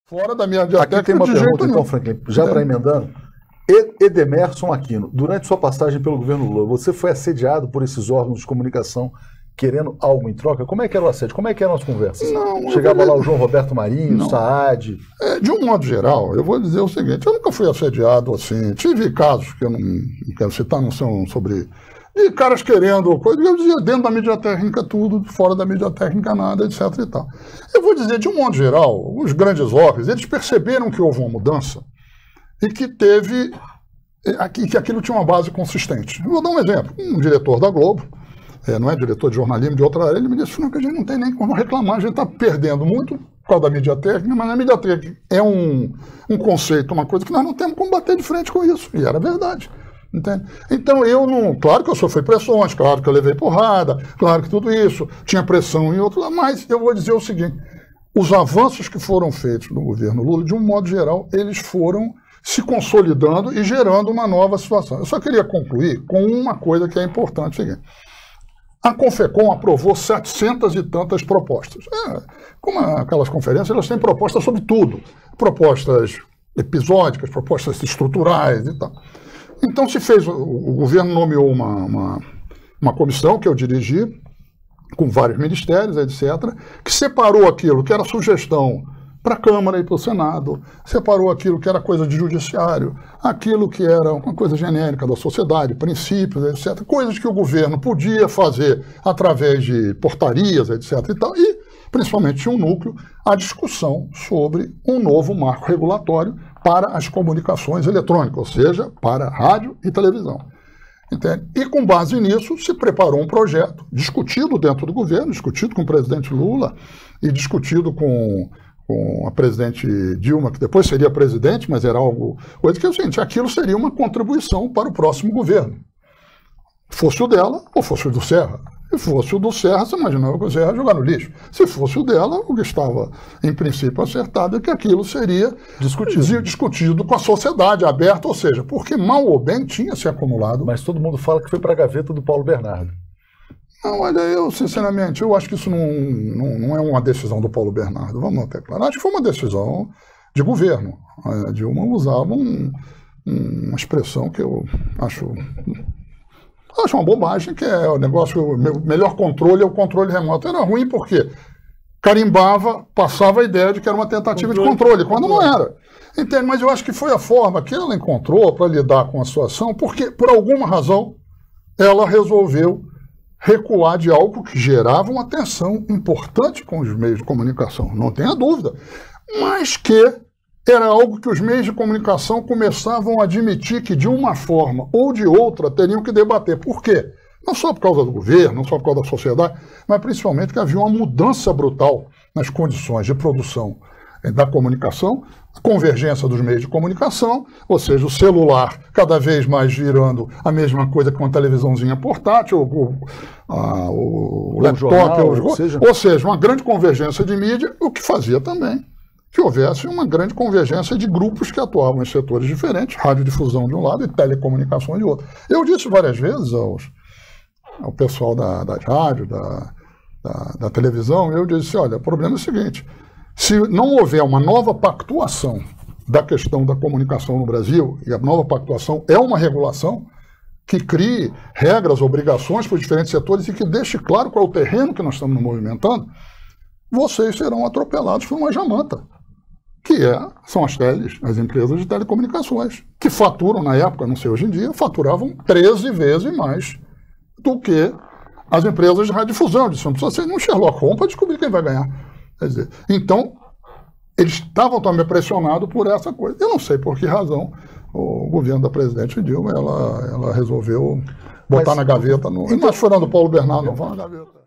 Fora da minha diatética. Aqui tem uma pergunta, então, Franklin, já para emendando. Edemerson Aquino, durante sua passagem pelo governo Lula, você foi assediado por esses órgãos de comunicação querendo algo em troca? Como é que era o assédio? Como é que eram as conversas? Não, chegava lá o João Roberto Marinho, o Saad... De um modo geral, eu vou dizer o seguinte, eu nunca fui assediado assim, tive casos que eu não quero citar, não são sobre... de caras querendo coisa, eu dizia dentro da mídia técnica tudo, fora da mídia técnica nada, etc e tal. Eu vou dizer, de um modo geral, os grandes órgãos, eles perceberam que houve uma mudança e que teve, que aquilo tinha uma base consistente. Eu vou dar um exemplo, um diretor da Globo, não é diretor de jornalismo de outra área, ele me disse que a gente não tem nem como reclamar, a gente está perdendo muito por causa da mídia técnica, mas a mídia técnica é um conceito, uma coisa que nós não temos como bater de frente com isso, e era verdade. Entende? Então eu não, claro que eu sofri pressões, claro que eu levei porrada, claro que tudo isso, tinha pressão em outros, mas eu vou dizer o seguinte, os avanços que foram feitos no governo Lula, de um modo geral, eles foram se consolidando e gerando uma nova situação. Eu só queria concluir com uma coisa que é importante, o seguinte, a Confecom aprovou 700 e tantas propostas. Como aquelas conferências, elas têm propostas sobre tudo, propostas episódicas, propostas estruturais e tal. Então se fez, o governo nomeou uma comissão que eu dirigi, com vários ministérios, etc., que separou aquilo que era sugestão para a Câmara e para o Senado, separou aquilo que era coisa de judiciário, aquilo que era uma coisa genérica da sociedade, princípios, etc., coisas que o governo podia fazer através de portarias, etc., e tal, e principalmente tinha um núcleo, a discussão sobre um novo marco regulatório para as comunicações eletrônicas, ou seja, para rádio e televisão. Entende? E com base nisso se preparou um projeto discutido dentro do governo, discutido com o presidente Lula e discutido com a presidente Dilma, que depois seria presidente, mas era algo... coisa que é o seguinte, aquilo seria uma contribuição para o próximo governo. Fosse o dela ou fosse o do Serra. Se fosse o do Serra, você imaginava que o Serra ia jogar no lixo. Se fosse o dela, o que estava, em princípio, acertado é que aquilo seria discutido com a sociedade aberta, ou seja, porque mal ou bem tinha se acumulado. Mas todo mundo fala que foi para a gaveta do Paulo Bernardo. Não, olha, eu, sinceramente, eu acho que isso não é uma decisão do Paulo Bernardo, vamos até claro. Acho que foi uma decisão de governo. A Dilma usava uma expressão que eu acho uma bobagem, que é o negócio, o melhor controle é o controle remoto. Era ruim porque carimbava, passava a ideia de que era uma tentativa de controle, quando não era. Entende? Mas eu acho que foi a forma que ela encontrou para lidar com a situação, porque, por alguma razão, ela resolveu recuar de algo que gerava uma tensão importante com os meios de comunicação, não tenha dúvida, mas que era algo que os meios de comunicação começavam a admitir que, de uma forma ou de outra, teriam que debater. Por quê? Não só por causa do governo, não só por causa da sociedade, mas principalmente que havia uma mudança brutal nas condições de produção da comunicação, convergência dos meios de comunicação, ou seja, o celular cada vez mais virando a mesma coisa que uma televisãozinha portátil, o laptop, ou seja, uma grande convergência de mídia, o que fazia também que houvesse uma grande convergência de grupos que atuavam em setores diferentes, radiodifusão de um lado e telecomunicações de outro. Eu disse várias vezes ao pessoal da rádio, da televisão, eu disse, olha, o problema é o seguinte, se não houver uma nova pactuação da questão da comunicação no Brasil, e a nova pactuação é uma regulação que crie regras, obrigações para os diferentes setores e que deixe claro qual é o terreno que nós estamos nos movimentando, vocês serão atropelados por uma jamanta, que são as empresas de telecomunicações, que faturam, na época, não sei hoje em dia, faturavam 13 vezes mais do que as empresas de radiodifusão. Não precisa ser um Sherlock Holmes para descobrir quem vai ganhar. Quer dizer, então, eles estavam também pressionados por essa coisa. Eu não sei por que razão o governo da presidente Dilma ela resolveu botar na gaveta. Não estou falando do Paulo Bernardo, não, vou na gaveta.